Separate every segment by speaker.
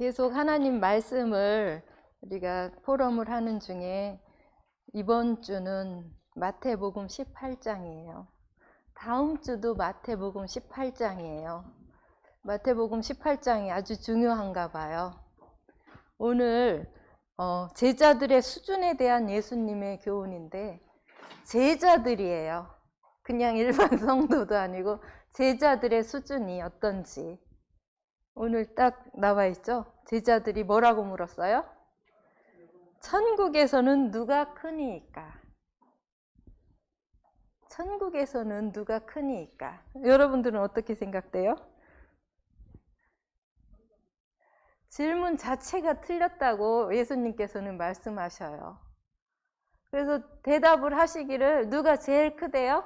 Speaker 1: 계속 하나님 말씀을 우리가 포럼을 하는 중에 이번 주는 마태복음 18장이에요. 다음 주도 마태복음 18장이에요. 마태복음 18장이 아주 중요한가 봐요. 오늘 제자들의 수준에 대한 예수님의 교훈인데, 제자들이에요. 그냥 일반 성도도 아니고 제자들의 수준이 어떤지 오늘 딱 나와 있죠. 제자들이 뭐라고 물었어요? 천국에서는 누가 크니까? 천국에서는 누가 크니까? 여러분들은 어떻게 생각돼요? 질문 자체가 틀렸다고 예수님께서는 말씀하셔요. 그래서 대답을 하시기를, 누가 제일 크대요?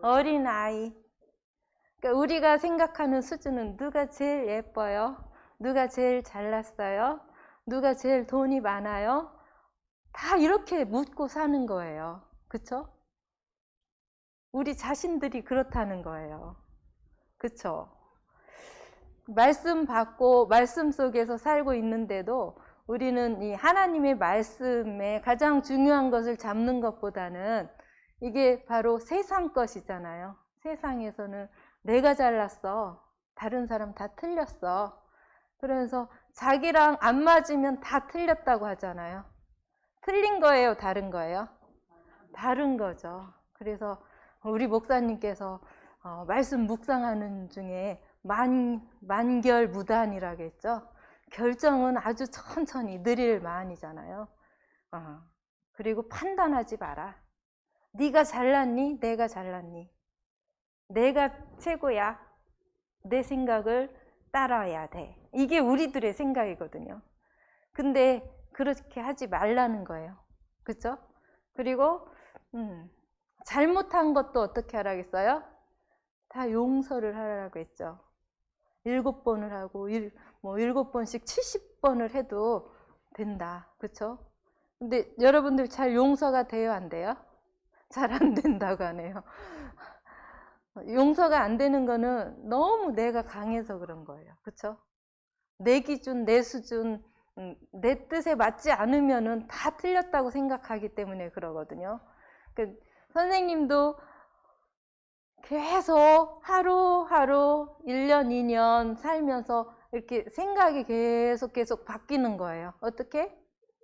Speaker 1: 어린아이. 그러니까 우리가 생각하는 수준은 누가 제일 예뻐요? 누가 제일 잘났어요? 누가 제일 돈이 많아요? 다 이렇게 묻고 사는 거예요. 그쵸? 우리 자신들이 그렇다는 거예요. 그쵸? 말씀 받고 말씀 속에서 살고 있는데도 우리는 이 하나님의 말씀에 가장 중요한 것을 잡는 것보다는 이게 바로 세상 것이잖아요. 세상에서는 내가 잘났어. 다른 사람 다 틀렸어. 그러면서 자기랑 안 맞으면 다 틀렸다고 하잖아요. 틀린 거예요? 다른 거예요? 다른 거죠. 그래서 우리 목사님께서 말씀 묵상하는 중에 만결무단이라고 했죠. 결정은 아주 천천히 느릴 만이잖아요. 그리고 판단하지 마라. 네가 잘났니? 내가 잘났니? 내가 최고야. 내 생각을 따라야 돼. 이게 우리들의 생각이거든요. 근데 그렇게 하지 말라는 거예요. 그렇죠? 그리고 잘못한 것도 어떻게 하라겠어요? 다 용서를 하라고 했죠. 7번을 하고 7번씩 70번을 해도 된다. 그렇죠? 근데 여러분들 잘 용서가 돼요, 안 돼요? 잘 안 된다고 하네요. 용서가 안 되는 거는 너무 내가 강해서 그런 거예요. 그렇죠? 내 기준, 내 수준, 내 뜻에 맞지 않으면은 다 틀렸다고 생각하기 때문에 그러거든요. 선생님도 계속 하루하루 1년, 2년 살면서 이렇게 생각이 계속 바뀌는 거예요. 어떻게?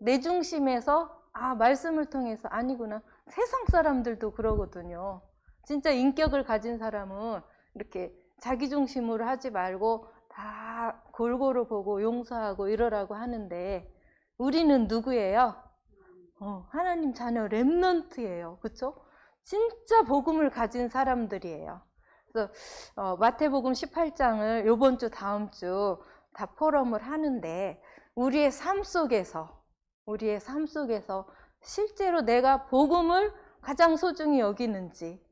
Speaker 1: 내 중심에서 말씀을 통해서 아니구나. 세상 사람들도 그러거든요. 진짜 인격을 가진 사람은 이렇게 자기 중심으로 하지 말고 다 골고루 보고 용서하고 이러라고 하는데, 우리는 누구예요? 하나님 자녀 렘넌트예요. 그렇죠? 진짜 복음을 가진 사람들이에요. 그래서 마태복음 18장을 이번 주 다음 주 다 포럼을 하는데, 우리의 삶 속에서 실제로 내가 복음을 가장 소중히 여기는지,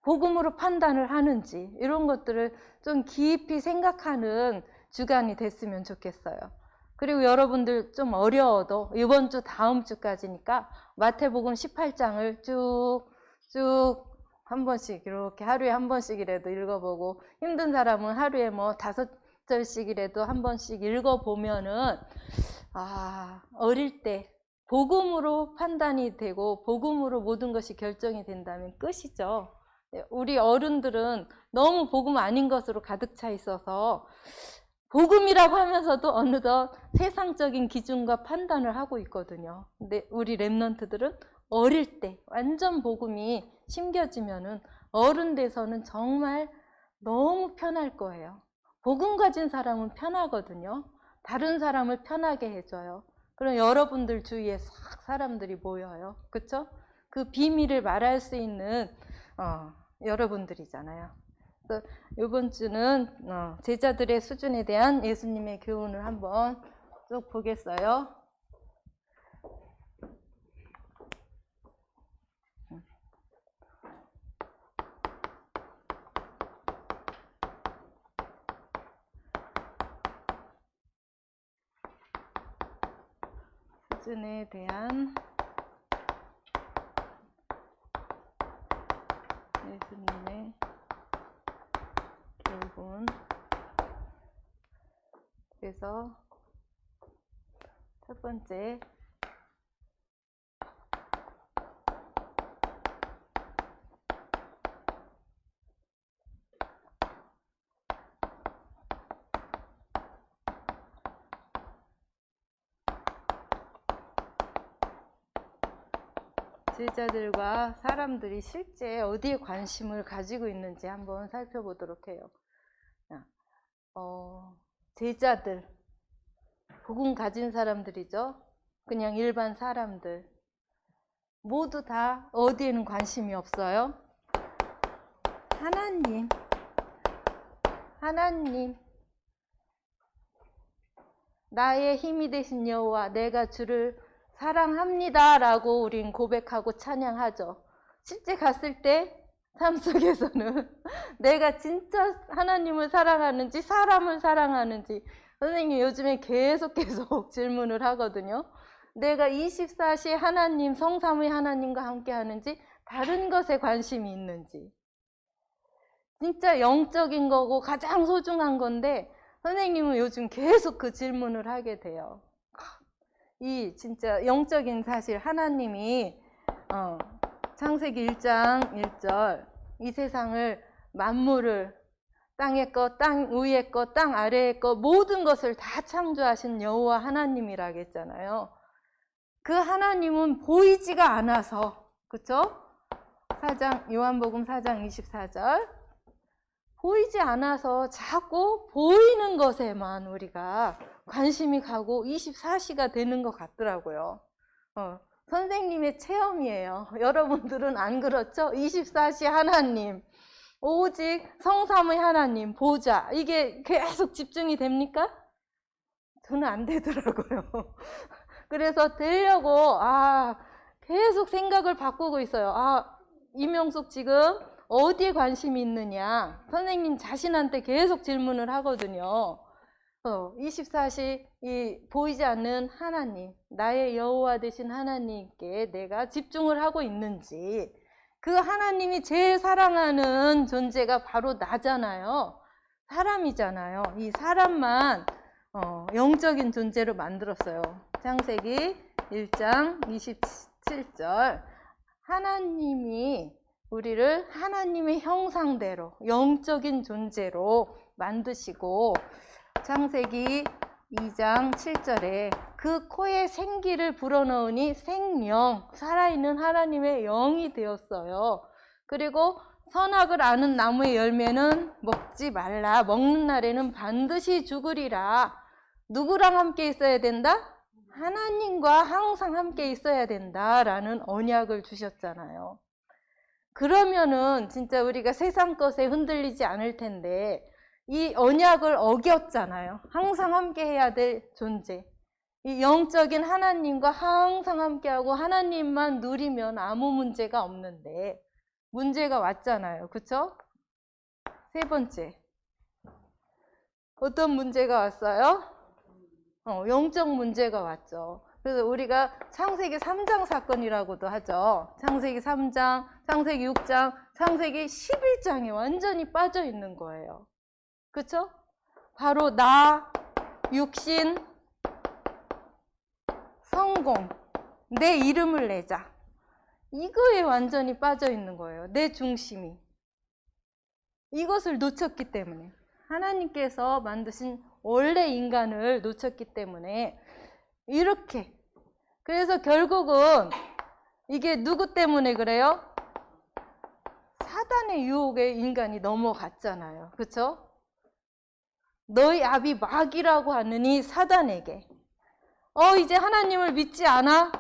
Speaker 1: 복음으로 판단을 하는지, 이런 것들을 좀 깊이 생각하는 주간이 됐으면 좋겠어요. 그리고 여러분들 좀 어려워도 이번 주 다음 주까지니까 마태복음 18장을 쭉 한 번씩 이렇게 하루에 한 번씩이라도 읽어보고, 힘든 사람은 하루에 5절씩이라도 한 번씩 읽어보면은 어릴 때 복음으로 판단이 되고 복음으로 모든 것이 결정이 된다면 끝이죠. 우리 어른들은 너무 복음 아닌 것으로 가득 차 있어서 복음이라고 하면서도 어느덧 세상적인 기준과 판단을 하고 있거든요. 근데 우리 렘넌트들은 어릴 때 완전 복음이 심겨지면은 어른 돼서는 정말 너무 편할 거예요. 복음 가진 사람은 편하거든요. 다른 사람을 편하게 해줘요. 그럼 여러분들 주위에 싹 사람들이 모여요. 그렇죠? 그 비밀을 말할 수 있는 여러분들이잖아요. 그래서 이번 주는 제자들의 수준에 대한 예수님의 교훈을 한번 쭉 보겠어요. 수준에 대한 예수님의 교훈. 그래서 첫 번째, 제자들과 사람들이 실제 어디에 관심을 가지고 있는지 한번 살펴보도록 해요. 제자들, 복음 가진 사람들이죠. 그냥 일반 사람들. 모두 다 어디에는 관심이 없어요? 하나님. 하나님. 나의 힘이 되신 여호와, 내가 주를 사랑합니다 라고 우린 고백하고 찬양하죠. 실제 갔을 때 삶 속에서는 내가 진짜 하나님을 사랑하는지 사람을 사랑하는지, 선생님이 요즘에 계속 질문을 하거든요. 내가 24시 하나님, 성삼위 하나님과 함께 하는지 다른 것에 관심이 있는지. 진짜 영적인 거고 가장 소중한 건데 선생님은 요즘 계속 그 질문을 하게 돼요. 이 진짜 영적인 사실, 하나님이 창세기 1장 1절 이 세상을, 만물을, 땅의 것, 땅 위의 것, 땅 아래의 것, 모든 것을 다 창조하신 여호와 하나님이라고 했잖아요. 그 하나님은 보이지가 않아서, 그쵸? 요한복음 4장 24절, 보이지 않아서 자꾸 보이는 것에만 우리가 관심이 가고 24시가 되는 것 같더라고요. 선생님의 체험이에요. 여러분들은 안 그렇죠? 24시 하나님, 오직 성삼의 하나님, 보좌, 이게 계속 집중이 됩니까? 저는 안 되더라고요. 그래서 되려고 계속 생각을 바꾸고 있어요. 이명숙 지금 어디에 관심이 있느냐, 선생님 자신한테 계속 질문을 하거든요. 24시 이 보이지 않는 하나님, 나의 여호와 되신 하나님께 내가 집중을 하고 있는지, 그 하나님이 제일 사랑하는 존재가 바로 나잖아요. 사람이잖아요. 이 사람만 영적인 존재로 만들었어요. 창세기 1장 27절, 하나님이 우리를 하나님의 형상대로 영적인 존재로 만드시고, 창세기 2장 7절에 그 코에 생기를 불어넣으니 생명, 살아있는 하나님의 영이 되었어요. 그리고 선악을 아는 나무의 열매는 먹지 말라, 먹는 날에는 반드시 죽으리라. 누구랑 함께 있어야 된다? 하나님과 항상 함께 있어야 된다라는 언약을 주셨잖아요. 그러면은 진짜 우리가 세상 것에 흔들리지 않을 텐데, 이 언약을 어겼잖아요. 항상 함께 해야 될 존재, 이 영적인 하나님과 항상 함께하고 하나님만 누리면 아무 문제가 없는데 문제가 왔잖아요. 그쵸? 세 번째, 어떤 문제가 왔어요? 영적 문제가 왔죠. 그래서 우리가 창세기 3장 사건이라고도 하죠. 창세기 3장, 창세기 6장, 창세기 11장에 완전히 빠져 있는 거예요. 그쵸? 바로 나, 육신, 성공, 내 이름을 내자, 이거에 완전히 빠져 있는 거예요. 내 중심이. 이것을 놓쳤기 때문에, 하나님께서 만드신 원래 인간을 놓쳤기 때문에 이렇게, 그래서 결국은 이게 누구 때문에 그래요? 사단의 유혹에 인간이 넘어갔잖아요. 그쵸? 너희 아비 마귀라고 하느니 사단에게. 이제 하나님을 믿지 않아?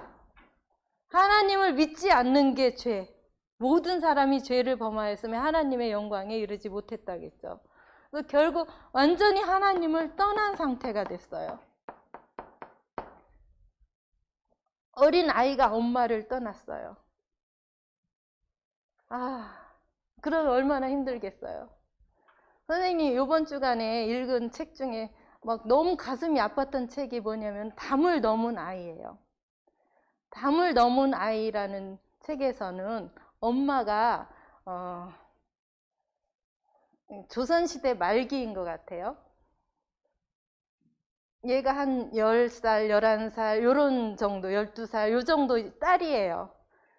Speaker 1: 하나님을 믿지 않는 게 죄. 모든 사람이 죄를 범하였으면 하나님의 영광에 이르지 못했다겠죠. 그래서 결국 완전히 하나님을 떠난 상태가 됐어요. 어린 아이가 엄마를 떠났어요. 그럼 얼마나 힘들겠어요. 선생님이 이번 주간에 읽은 책 중에 막 너무 가슴이 아팠던 책이 뭐냐면 담을 넘은 아이예요. 담을 넘은 아이라는 책에서는 엄마가 조선시대 말기인 것 같아요. 얘가 한 10살, 11살 요런 정도, 12살 요 정도 딸이에요.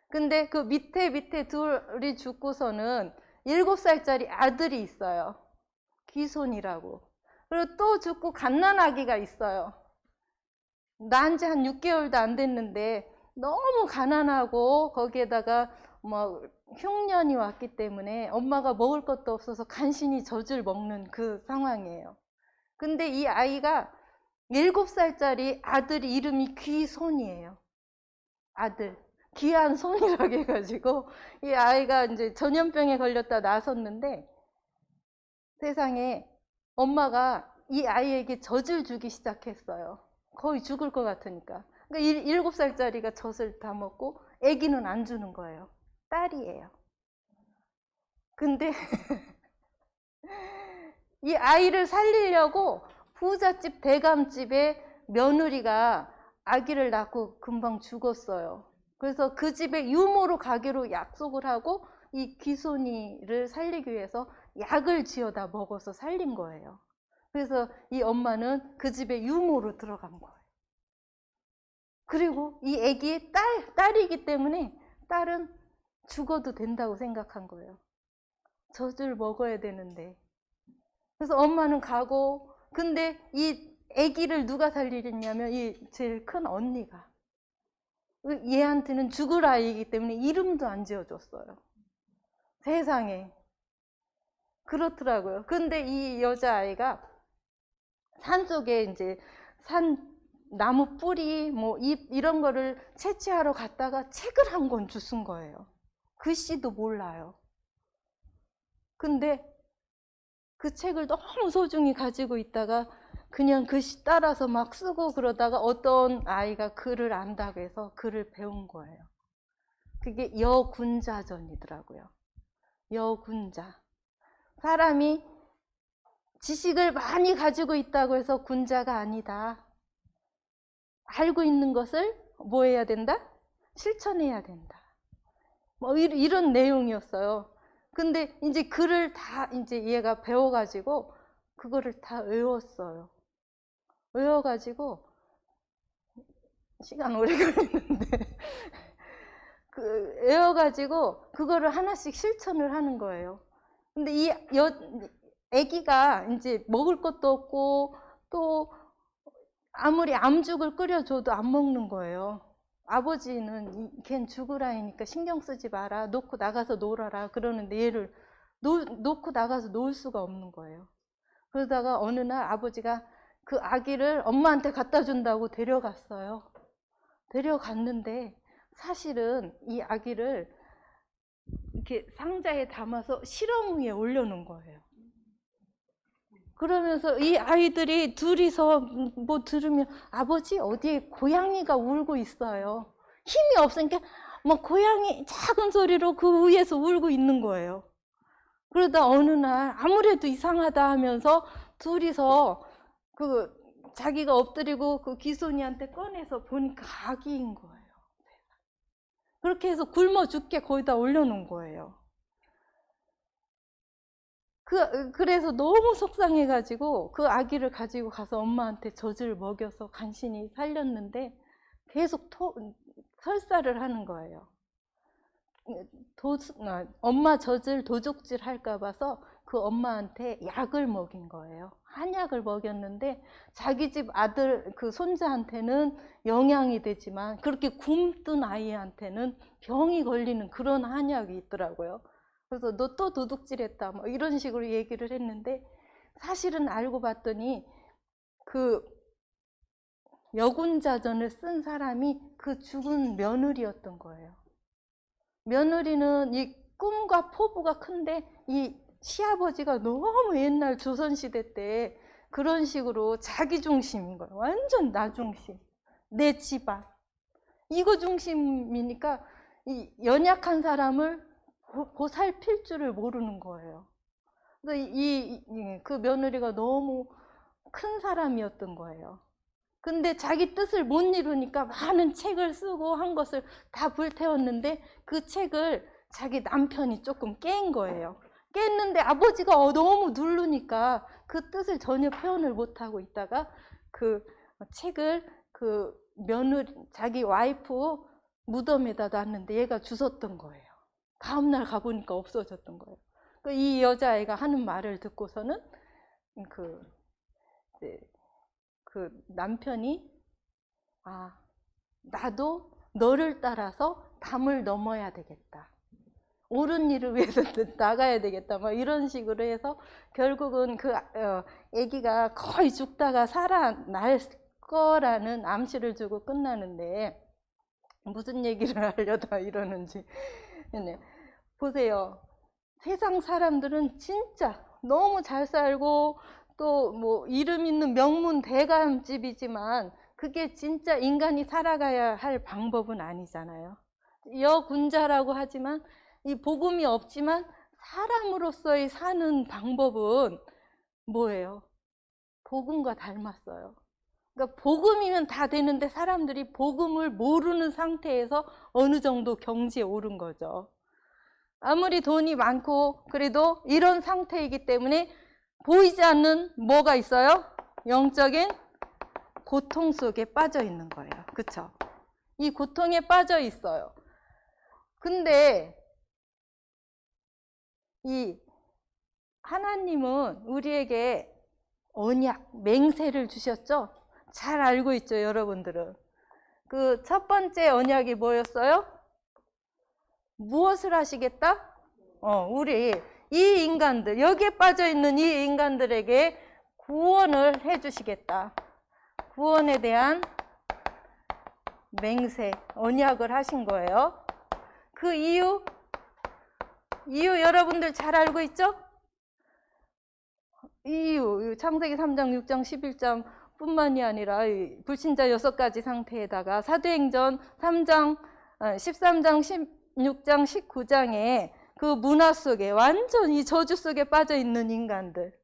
Speaker 1: 근데 그 밑에 둘이 죽고서는 7살짜리 아들이 있어요. 귀손이라고. 그리고 또 죽고 갓난아기가 있어요. 낳은 지 한 6개월도 안 됐는데 너무 가난하고 거기에다가 뭐 흉년이 왔기 때문에 엄마가 먹을 것도 없어서 간신히 젖을 먹는 그 상황이에요. 근데 이 아이가 7살짜리 아들 이름이 귀손이에요. 아들. 귀한 손이라고 해가지고 이 아이가 이제 전염병에 걸렸다 나섰는데 세상에 엄마가 이 아이에게 젖을 주기 시작했어요. 거의 죽을 것 같으니까. 그러니까 7살짜리가 젖을 다 먹고 아기는 안 주는 거예요. 딸이에요. 근데 이 아이를 살리려고 부잣집 대감집에 며느리가 아기를 낳고 금방 죽었어요. 그래서 그 집에 유모로 가기로 약속을 하고 이 귀손이를 살리기 위해서 약을 지어다 먹어서 살린 거예요. 그래서 이 엄마는 그 집에 유모로 들어간 거예요. 그리고 이 아기의 딸이기 때문에 딸은 죽어도 된다고 생각한 거예요. 젖을 먹어야 되는데. 그래서 엄마는 가고, 근데 이 아기를 누가 살리겠냐면 이 제일 큰 언니가. 얘한테는 죽을 아이이기 때문에 이름도 안 지어줬어요. 세상에. 그렇더라고요. 근데 이 여자아이가 산속에 이제 나무 뿌리, 뭐 잎 이런 거를 채취하러 갔다가 책을 한 권 주순 거예요. 글씨도 몰라요. 근데 그 책을 너무 소중히 가지고 있다가 그냥 글씨 따라서 막 쓰고 그러다가 어떤 아이가 글을 안다고 해서 글을 배운 거예요. 그게 여군자전이더라고요. 여군자. 사람이 지식을 많이 가지고 있다고 해서 군자가 아니다. 알고 있는 것을 뭐 해야 된다? 실천해야 된다. 뭐 이런 내용이었어요. 근데 이제 글을 다 이제 얘가 배워가지고 그거를 다 외웠어요. 외워가지고 시간 오래 걸리는데 외워가지고 그거를 하나씩 실천을 하는 거예요. 근데 이 아기가 이제 먹을 것도 없고 또 아무리 암죽을 끓여줘도 안 먹는 거예요. 아버지는 걘 죽을 아이니까 신경 쓰지 마라, 놓고 나가서 놀아라 그러는데 얘를 놓고 나가서 놀 수가 없는 거예요. 그러다가 어느 날 아버지가 그 아기를 엄마한테 갖다 준다고 데려갔어요. 데려갔는데 사실은 이 아기를 이렇게 상자에 담아서 실험 위에 올려놓은 거예요. 그러면서 이 아이들이 둘이서 뭐 들으면 아버지 어디에 고양이가 울고 있어요. 힘이 없으니까 뭐 고양이 작은 소리로 그 위에서 울고 있는 거예요. 그러다 어느 날 아무래도 이상하다 하면서 둘이서 그 자기가 엎드리고 그 귀손이한테 꺼내서 보니까 아기인 거예요. 그렇게 해서 굶어 죽게 거기다 올려놓은 거예요. 그래서 너무 속상해가지고 그 아기를 가지고 가서 엄마한테 젖을 먹여서 간신히 살렸는데 계속 설사를 하는 거예요. 엄마 젖을 도적질 할까 봐서 그 엄마한테 약을 먹인 거예요. 한약을 먹였는데 자기 집 아들 그 손자한테는 영양이 되지만 그렇게 굶뜬 아이한테는 병이 걸리는 그런 한약이 있더라고요. 그래서 너 또 도둑질했다 뭐 이런 식으로 얘기를 했는데 사실은 알고 봤더니 그 여군자전을 쓴 사람이 그 죽은 며느리였던 거예요. 며느리는 이 꿈과 포부가 큰데 이 시아버지가 너무 옛날 조선시대 때 그런 식으로 자기 중심인 거예요. 완전 나 중심, 내 집안 이거 중심이니까 이 연약한 사람을 보살필 줄을 모르는 거예요. 그래서 그 며느리가 너무 큰 사람이었던 거예요. 근데 자기 뜻을 못 이루니까 많은 책을 쓰고 한 것을 다 불태웠는데 그 책을 자기 남편이 조금 깬 거예요. 깼는데 아버지가 너무 누르니까 그 뜻을 전혀 표현을 못하고 있다가 그 책을 그 며느리 자기 와이프 무덤에다 놨는데 얘가 주웠던 거예요. 다음날 가보니까 없어졌던 거예요. 이 여자애가 하는 말을 듣고서는 그 남편이 나도 너를 따라서 담을 넘어야 되겠다. 옳은 일을 위해서 나가야 되겠다. 막 이런 식으로 해서 결국은 그 아기가 거의 죽다가 살아날 거라는 암시를 주고 끝나는데 무슨 얘기를 하려다 이러는지. 네. 보세요. 세상 사람들은 진짜 너무 잘 살고 또 뭐 이름 있는 명문 대감집이지만 그게 진짜 인간이 살아가야 할 방법은 아니잖아요. 여군자라고 하지만 이 복음이 없지만 사람으로서의 사는 방법은 뭐예요? 복음과 닮았어요. 그러니까 복음이면 다 되는데 사람들이 복음을 모르는 상태에서 어느 정도 경지에 오른 거죠. 아무리 돈이 많고 그래도 이런 상태이기 때문에 보이지 않는 뭐가 있어요? 영적인 고통 속에 빠져 있는 거예요. 그렇죠? 이 고통에 빠져 있어요. 근데 이 하나님은 우리에게 언약, 맹세를 주셨죠? 잘 알고 있죠, 여러분들은. 그 첫 번째 언약이 뭐였어요? 무엇을 하시겠다? 우리 이 인간들, 여기에 빠져 있는 이 인간들에게 구원을 해 주시겠다. 구원에 대한 맹세, 언약을 하신 거예요. 그 이유 여러분들 잘 알고 있죠? 이유 창세기 3장, 6장, 11장 뿐만이 아니라 불신자 6가지 상태에다가 사도행전 3장, 13장, 16장, 19장에 그 문화 속에 완전히 저주 속에 빠져 있는 인간들.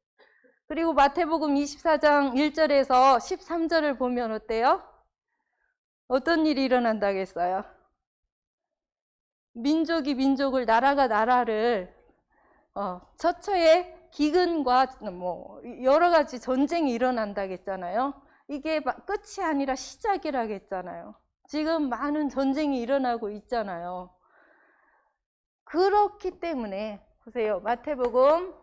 Speaker 1: 그리고 마태복음 24장 1절에서 13절을 보면 어때요? 어떤 일이 일어난다겠어요? 민족이 민족을, 나라가 나라를 처처에 기근과 뭐 여러 가지 전쟁이 일어난다겠잖아요. 이게 끝이 아니라 시작이라겠잖아요. 지금 많은 전쟁이 일어나고 있잖아요. 그렇기 때문에 보세요. 마태복음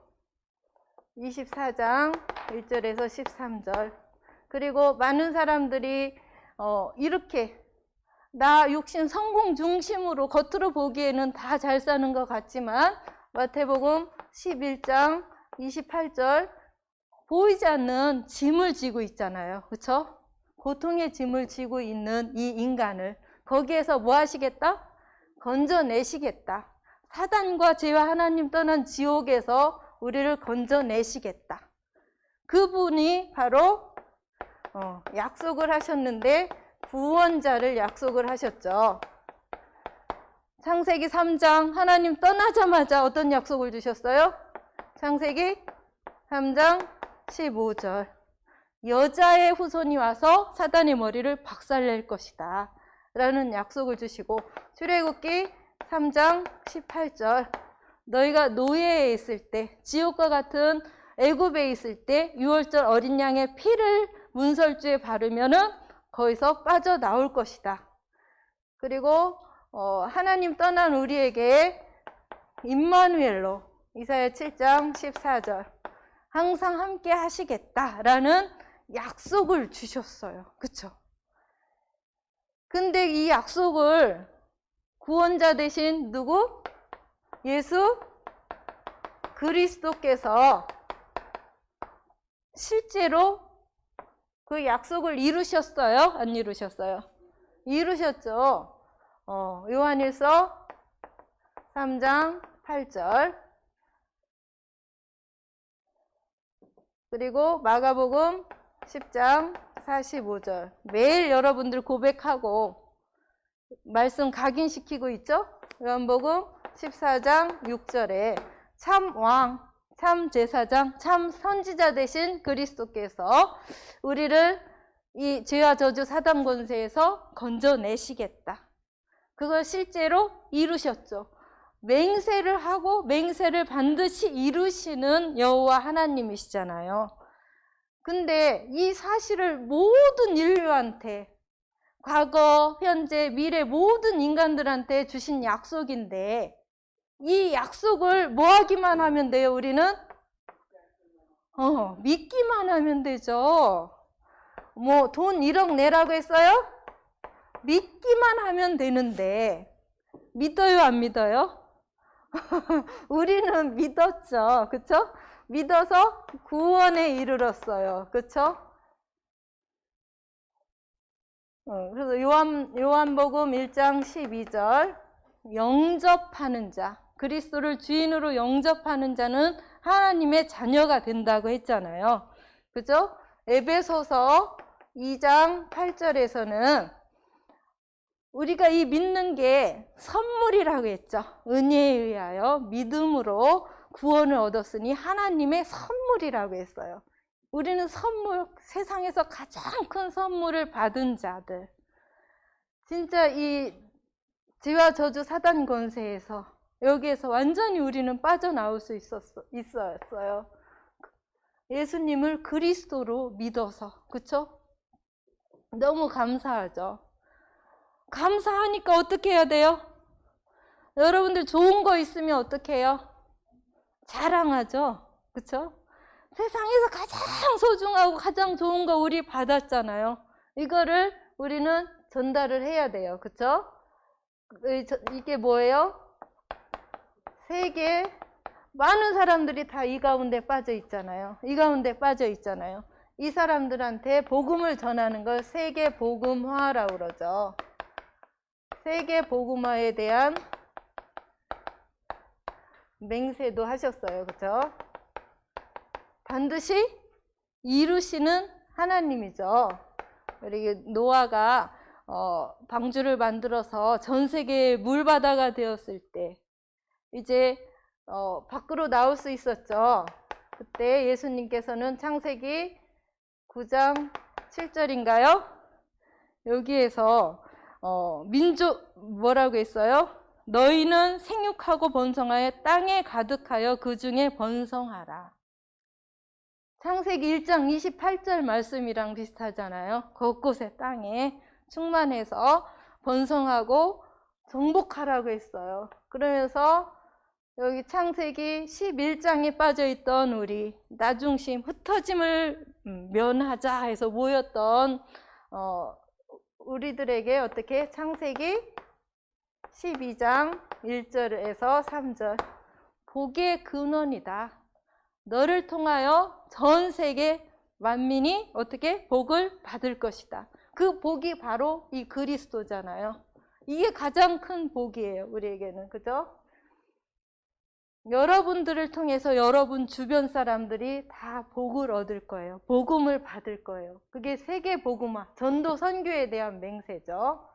Speaker 1: 24장 1절에서 13절. 그리고 많은 사람들이 이렇게 나 육신 성공 중심으로 겉으로 보기에는 다 잘 사는 것 같지만 마태복음 11장 28절 보이지 않는 짐을 지고 있잖아요. 그렇죠? 고통의 짐을 지고 있는 이 인간을 거기에서 뭐 하시겠다? 건져내시겠다. 사단과 죄와 하나님 떠난 지옥에서 우리를 건져내시겠다. 그분이 바로 약속을 하셨는데 구원자를 약속을 하셨죠. 창세기 3장 하나님 떠나자마자 어떤 약속을 주셨어요? 창세기 3장 15절 여자의 후손이 와서 사단의 머리를 박살낼 것이다 라는 약속을 주시고 출애굽기 3장 18절 너희가 노예에 있을 때 지옥과 같은 애굽에 있을 때 유월절 어린 양의 피를 문설주에 바르면은 거기서 빠져나올 것이다. 그리고 하나님 떠난 우리에게 임마누엘로 이사야 7장 14절 항상 함께 하시겠다라는 약속을 주셨어요. 그렇죠? 근데 이 약속을 구원자 되신 누구? 예수 그리스도께서 실제로 그 약속을 이루셨어요? 안 이루셨어요? 이루셨죠. 요한일서 3장 8절 그리고 마가복음 10장 45절 매일 여러분들 고백하고 말씀 각인시키고 있죠? 요한복음 14장 6절에 참 왕, 참 제사장, 참 선지자 되신 그리스도께서 우리를 이 죄와 저주 사단 권세에서 건져내시겠다. 그걸 실제로 이루셨죠. 맹세를 하고 맹세를 반드시 이루시는 여호와 하나님이시잖아요. 근데 이 사실을 모든 인류한테, 과거, 현재, 미래 모든 인간들한테 주신 약속인데, 이 약속을 뭐 하기만 하면 돼요, 우리는? 믿기만 하면 되죠. 뭐 돈 1억 내라고 했어요? 믿기만 하면 되는데, 믿어요, 안 믿어요? 우리는 믿었죠. 그쵸? 믿어서 구원에 이르렀어요. 그쵸? 그래서 요한복음 1장 12절, 영접하는 자, 그리스도를 주인으로 영접하는 자는 하나님의 자녀가 된다고 했잖아요. 그죠? 에베소서 2장 8절에서는 우리가 이 믿는 게 선물이라고 했죠. 은혜에 의하여 믿음으로 구원을 얻었으니 하나님의 선물이라고 했어요. 우리는 선물, 세상에서 가장 큰 선물을 받은 자들. 진짜 이 지와 저주 사단 권세에서 여기에서 완전히 우리는 빠져나올 수 있었어요. 예수님을 그리스도로 믿어서. 그쵸? 너무 감사하죠. 감사하니까 어떻게 해야 돼요? 여러분들 좋은 거 있으면 어떻게 해요? 자랑하죠. 그쵸? 세상에서 가장 소중하고 가장 좋은 거 우리 받았잖아요. 이거를 우리는 전달을 해야 돼요. 그쵸? 이게 뭐예요? 세계 많은 사람들이 다 이 가운데 빠져 있잖아요. 이 가운데 빠져 있잖아요. 이 사람들한테 복음을 전하는 걸 세계 복음화라고 그러죠. 세계 복음화에 대한 맹세도 하셨어요. 그렇죠? 반드시 이루시는 하나님이죠. 우리 노아가 방주를 만들어서 전 세계의 물바다가 되었을 때 이제 밖으로 나올 수 있었죠. 그때 예수님께서는 창세기 9장 7절인가요? 여기에서 민족 뭐라고 했어요? 너희는 생육하고 번성하여 땅에 가득하여 그 중에 번성하라. 창세기 1장 28절 말씀이랑 비슷하잖아요. 곳곳에 땅에 충만해서 번성하고 정복하라고 했어요. 그러면서 여기 창세기 11장에 빠져있던 우리 나중심 흩어짐을 면하자 해서 모였던 우리들에게 어떻게 창세기 12장 1절에서 3절 복의 근원이다. 너를 통하여 전 세계 만민이 어떻게 복을 받을 것이다. 그 복이 바로 이 그리스도잖아요. 이게 가장 큰 복이에요. 우리에게는. 그죠? 여러분들을 통해서 여러분 주변 사람들이 다 복을 얻을 거예요. 복음을 받을 거예요. 그게 세계 복음화, 전도 선교에 대한 맹세죠.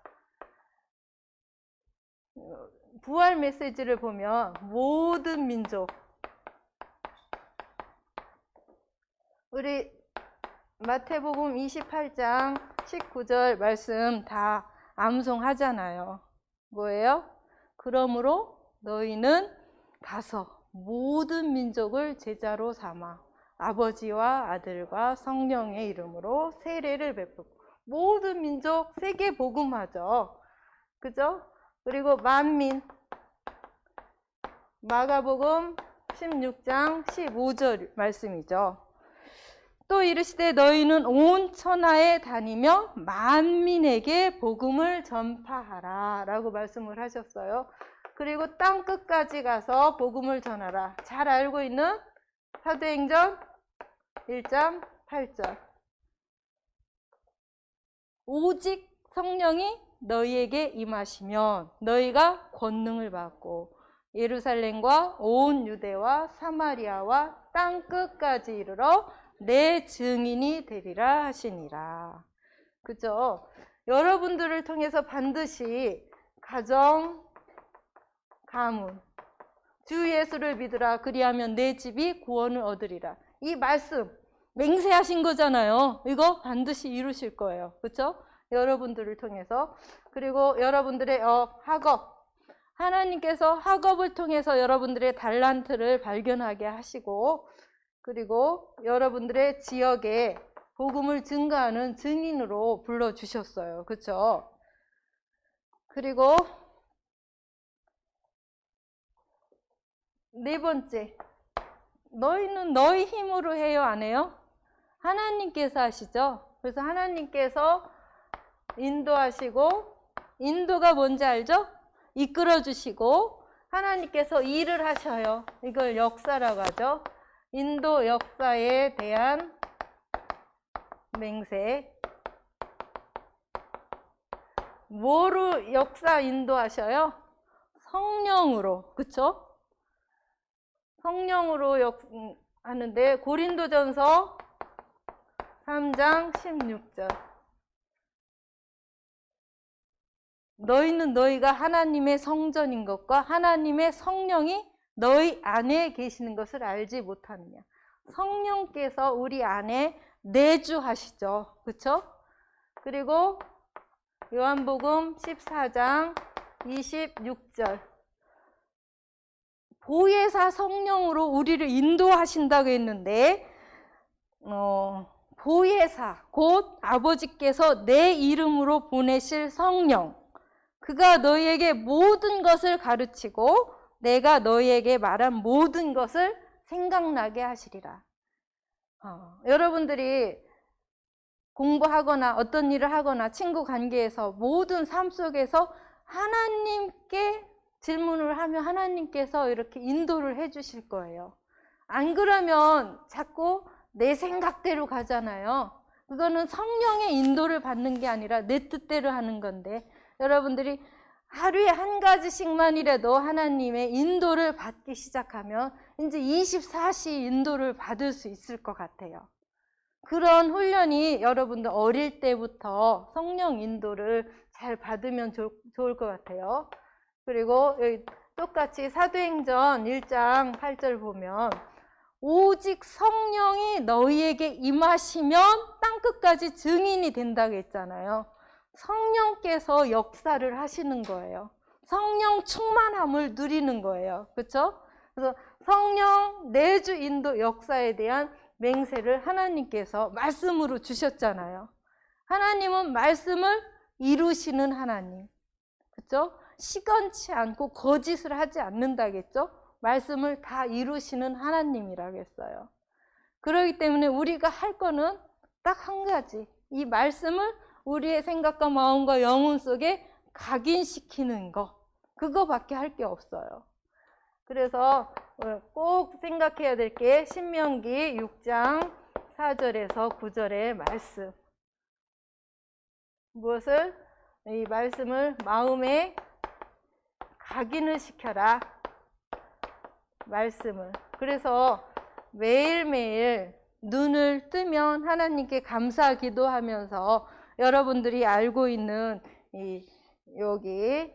Speaker 1: 부활 메시지를 보면 모든 민족, 우리 마태복음 28장 19절 말씀 다 암송하잖아요. 뭐예요? 그러므로 너희는 가서 모든 민족을 제자로 삼아 아버지와 아들과 성령의 이름으로 세례를 베푸고, 모든 민족 세계 복음화죠. 그죠? 그리고 만민, 마가복음 16장 15절 말씀이죠. 또 이르시되 너희는 온 천하에 다니며 만민에게 복음을 전파하라 라고 말씀을 하셨어요. 그리고 땅 끝까지 가서 복음을 전하라. 잘 알고 있는 사도행전 1장 8절. 오직 성령이 너희에게 임하시면 너희가 권능을 받고 예루살렘과 온 유대와 사마리아와 땅 끝까지 이르러 내 증인이 되리라 하시니라. 그죠? 여러분들을 통해서 반드시 가정, 가문, 주 예수를 믿으라. 그리하면 내 집이 구원을 얻으리라. 이 말씀 맹세하신 거잖아요. 이거 반드시 이루실 거예요. 그렇죠? 여러분들을 통해서. 그리고 여러분들의 학업, 하나님께서 학업을 통해서 여러분들의 달란트를 발견하게 하시고 그리고 여러분들의 지역에 복음을 증거하는 증인으로 불러주셨어요. 그렇죠? 그리고 네 번째, 너희는 너희 힘으로 해요, 안 해요? 하나님께서 하시죠. 그래서 하나님께서 인도하시고, 인도가 뭔지 알죠? 이끌어 주시고 하나님께서 일을 하셔요. 이걸 역사라고 하죠. 인도 역사에 대한 맹세. 뭐로 역사 인도하셔요? 성령으로. 그쵸? 성령으로 하는데 고린도전서 3장 16절. 너희는 너희가 하나님의 성전인 것과 하나님의 성령이 너희 안에 계시는 것을 알지 못하느냐. 성령께서 우리 안에 내주하시죠. 그렇죠? 그리고 요한복음 14장 26절. 보혜사 성령으로 우리를 인도하신다고 했는데 보혜사 곧 아버지께서 내 이름으로 보내실 성령, 그가 너희에게 모든 것을 가르치고 내가 너희에게 말한 모든 것을 생각나게 하시리라. 여러분들이 공부하거나 어떤 일을 하거나 친구 관계에서 모든 삶 속에서 하나님께 질문을 하면 하나님께서 이렇게 인도를 해 주실 거예요. 안 그러면 자꾸 내 생각대로 가잖아요. 그거는 성령의 인도를 받는 게 아니라 내 뜻대로 하는 건데, 여러분들이 하루에 한 가지씩만이라도 하나님의 인도를 받기 시작하면 이제 24시 인도를 받을 수 있을 것 같아요. 그런 훈련이 여러분들 어릴 때부터 성령 인도를 잘 받으면 좋을 것 같아요. 그리고 여기 똑같이 사도행전 1장 8절 보면 오직 성령이 너희에게 임하시면 땅끝까지 증인이 된다고 했잖아요. 성령께서 역사를 하시는 거예요. 성령 충만함을 누리는 거예요. 그렇죠? 그래서 성령 내주 인도 역사에 대한 맹세를 하나님께서 말씀으로 주셨잖아요. 하나님은 말씀을 이루시는 하나님. 그렇죠? 시건치 않고 거짓을 하지 않는다겠죠? 말씀을 다 이루시는 하나님이라고 했어요. 그렇기 때문에 우리가 할 거는 딱 한 가지. 이 말씀을 우리의 생각과 마음과 영혼 속에 각인시키는 거. 그거밖에 할 게 없어요. 그래서 꼭 생각해야 될 게 신명기 6장 4절에서 9절의 말씀. 무엇을? 이 말씀을 마음에 각인을 시켜라. 말씀을. 그래서 매일매일 눈을 뜨면 하나님께 감사 기도하면서 여러분들이 알고 있는 여기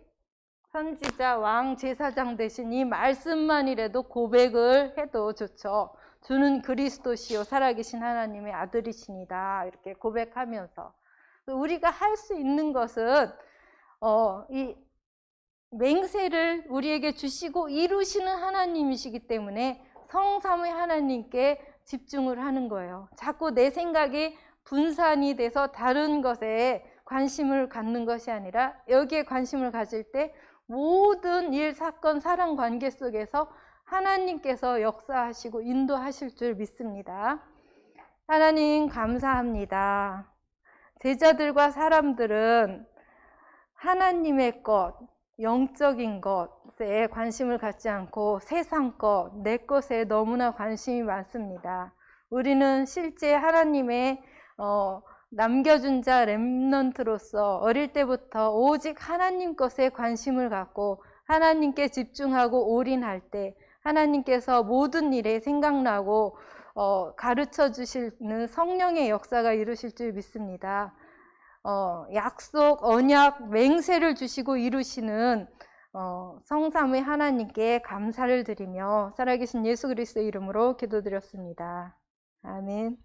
Speaker 1: 선지자 왕 제사장 대신 이 말씀만이라도 고백을 해도 좋죠. 주는 그리스도시요 살아계신 하나님의 아들이시니다. 이렇게 고백하면서 우리가 할 수 있는 것은 이 맹세를 우리에게 주시고 이루시는 하나님이시기 때문에 성삼위 하나님께 집중을 하는 거예요. 자꾸 내 생각이 분산이 돼서 다른 것에 관심을 갖는 것이 아니라 여기에 관심을 가질 때 모든 일, 사건, 사람 관계 속에서 하나님께서 역사하시고 인도하실 줄 믿습니다. 하나님 감사합니다. 제자들과 사람들은 하나님의 것, 영적인 것에 관심을 갖지 않고 세상 것, 내 것에 너무나 관심이 많습니다. 우리는 실제 하나님의 남겨준 자 렘넌트로서 어릴 때부터 오직 하나님 것에 관심을 갖고 하나님께 집중하고 올인할 때 하나님께서 모든 일에 생각나고 가르쳐 주시는 성령의 역사가 이루실 줄 믿습니다. 약속, 언약, 맹세를 주시고 이루시는 성삼위 하나님께 감사를 드리며 살아계신 예수 그리스도의 이름으로 기도드렸습니다. 아멘.